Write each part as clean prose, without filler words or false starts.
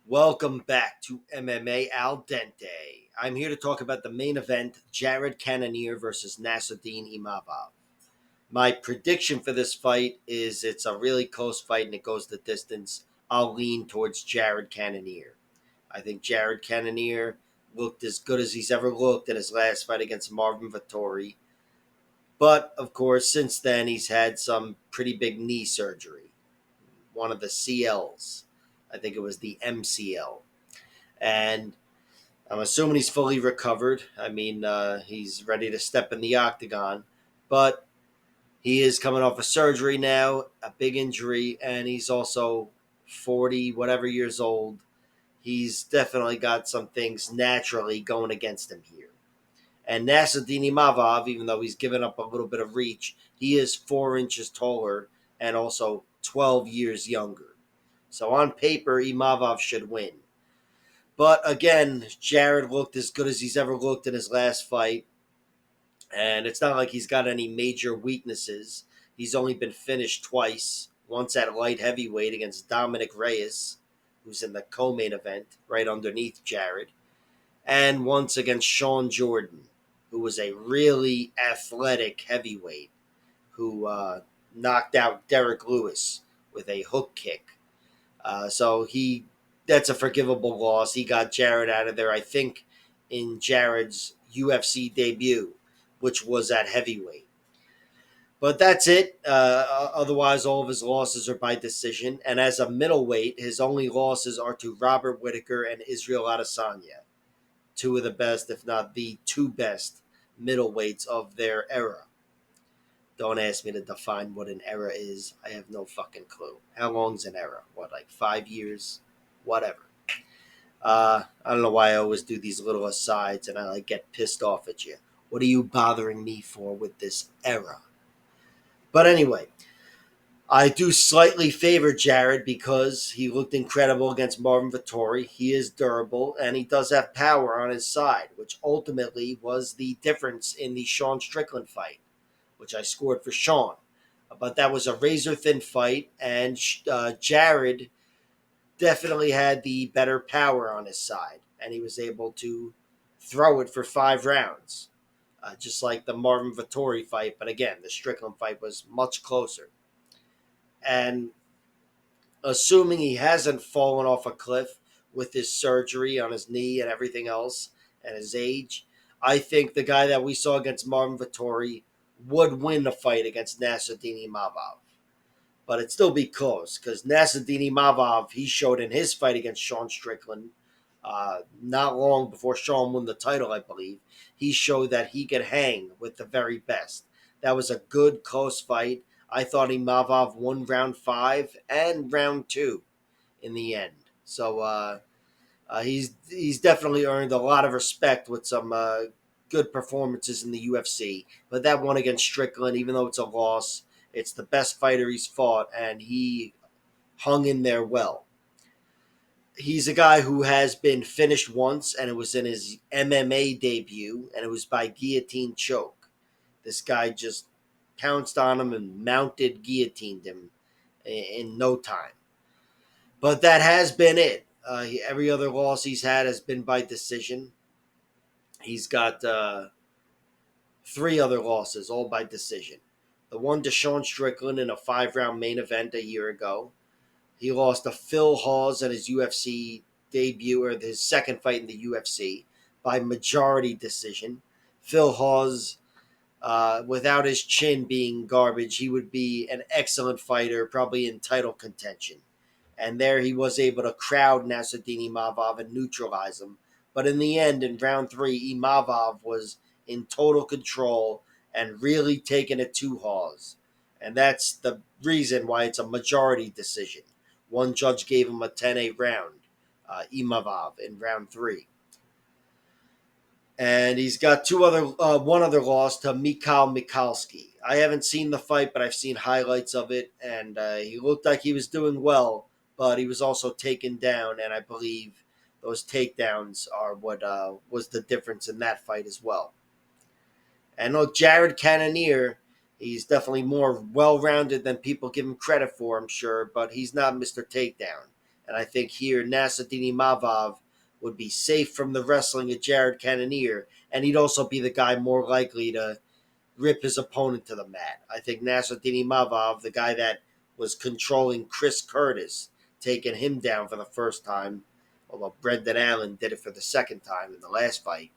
Welcome back to MMA Al Dente. I'm here to talk about the main event, Jared Cannonier versus Nassourdine Imavov. My prediction for this fight is it's a really close fight and it goes the distance. I'll lean towards Jared Cannonier. I think Jared Cannonier looked as good as he's ever looked in his last fight against Marvin Vettori. But, of course, since then he's had some pretty big knee surgery. One of the CLs. I think it was the MCL. And I'm assuming he's fully recovered. He's ready to step in the octagon, but he is coming off a surgery now, a big injury, and he's also 40, whatever years old. He's definitely got some things naturally going against him here. And Nassourdine Imavov, even though he's given up a little bit of reach, he is 4 inches taller and also 12 years younger. So on paper, Imavov should win. But again, Jared looked as good as he's ever looked in his last fight. And it's not like he's got any major weaknesses. He's only been finished twice. Once at light heavyweight against Dominic Reyes, who's in the co-main event, right underneath Jared. And once against Sean Jordan, who was a really athletic heavyweight, who knocked out Derek Lewis with a hook kick. So that's a forgivable loss. He got Jared out of there, I think, in Jared's UFC debut, which was at heavyweight. But that's it. Otherwise, all of his losses are by decision. And as a middleweight, his only losses are to Robert Whittaker and Israel Adesanya, two of the best, if not the two best, middleweights of their era. Don't ask me to define what an era is. I have no fucking clue. How long's an era? What, like 5 years? Whatever. I don't know why I always do these little asides and I like get pissed off at you. What are you bothering me for with this era? But anyway, I do slightly favor Jared because he looked incredible against Marvin Vettori. He is durable and he does have power on his side, which ultimately was the difference in the Sean Strickland fight, which I scored for Sean. But that was a razor thin fight, and Jared definitely had the better power on his side, and he was able to throw it for 5 rounds, just like the Marvin Vettori fight. But again, the Strickland fight was much closer. And assuming he hasn't fallen off a cliff with his surgery on his knee and everything else and his age, I think the guy that we saw against Marvin Vettori would win the fight against Nassourdine Imavov. But it'd still be close because Nassourdine Imavov, he showed in his fight against Sean Strickland, not long before Sean won the title, I believe, he showed that he could hang with the very best. That was a good, close fight. I thought Imavov won round 5 and round 2 in the end. So he's definitely earned a lot of respect with some good performances in the UFC. But that one against Strickland, even though it's a loss, it's the best fighter he's fought, and he hung in there well. He's a guy who has been finished once, and it was in his MMA debut, and it was by guillotine choke. This guy just pounced on him and mounted guillotined him in no time. But that has been it. Every other loss he's had has been by decision. He's got 3 other losses, all by decision. The one to Sean Strickland in a 5-round main event a year ago. He lost to Phil Hawes at his UFC debut, or his second fight in the UFC, by majority decision. Phil Hawes, without his chin being garbage, he would be an excellent fighter, probably in title contention. And there he was able to crowd Nassourdine Imavov and neutralize him. But in the end, in round 3, Imavov was in total control and really taking it to Hawes. And that's the reason why it's a majority decision. One judge gave him a 10-8 round, Imavov, in round 3. And he's got one other loss to Mikhail Mikalski. I haven't seen the fight, but I've seen highlights of it, and he looked like he was doing well, but he was also taken down, and I believe those takedowns are what was the difference in that fight as well. And look, Jared Cannonier, he's definitely more well-rounded than people give him credit for, I'm sure, but he's not Mr. Takedown. And I think here Nassourdine Imavov would be safe from the wrestling of Jared Cannonier, and he'd also be the guy more likely to rip his opponent to the mat. I think Nassourdine Imavov, the guy that was controlling Chris Curtis, taking him down for the first time, although Brendan Allen did it for the second time in the last fight.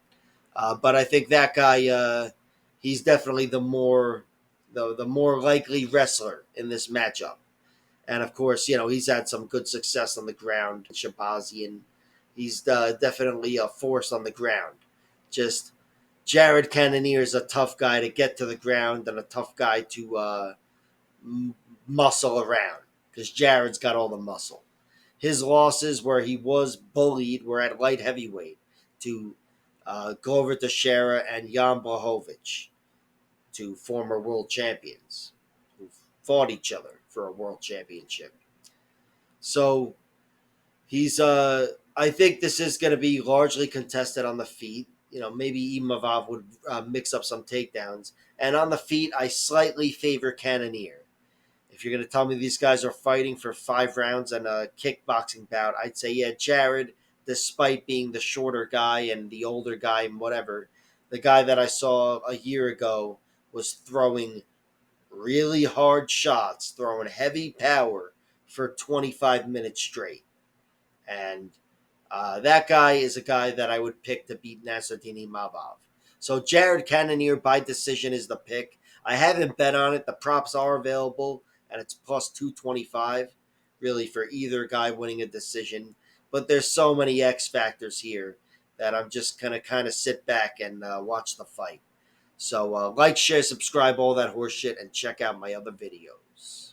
But I think that guy, he's definitely the more likely wrestler in this matchup. And of course, he's had some good success on the ground. Shabazian, he's definitely a force on the ground. Just Jared Cannonier is a tough guy to get to the ground and a tough guy to muscle around because Jared's got all the muscle. His losses where he was bullied were at light heavyweight to Glover Teixeira and Jan Blachowicz, to former world champions who fought each other for a world championship. So he's I think this is going to be largely contested on the feet. Maybe Imavov would mix up some takedowns. And on the feet, I slightly favor Cannonier. If you're going to tell me these guys are fighting for 5 rounds and a kickboxing bout, I'd say, yeah, Jared, despite being the shorter guy and the older guy and whatever, the guy that I saw a year ago was throwing really hard shots, throwing heavy power for 25 minutes straight. And that guy is a guy that I would pick to beat Nassourdine Imavov. So Jared Cannonier by decision is the pick. I haven't bet on it. The props are available, and it's plus 225, really, for either guy winning a decision. But there's so many X factors here that I'm just going to kind of sit back and watch the fight. So like, share, subscribe, all that horse shit, and check out my other videos.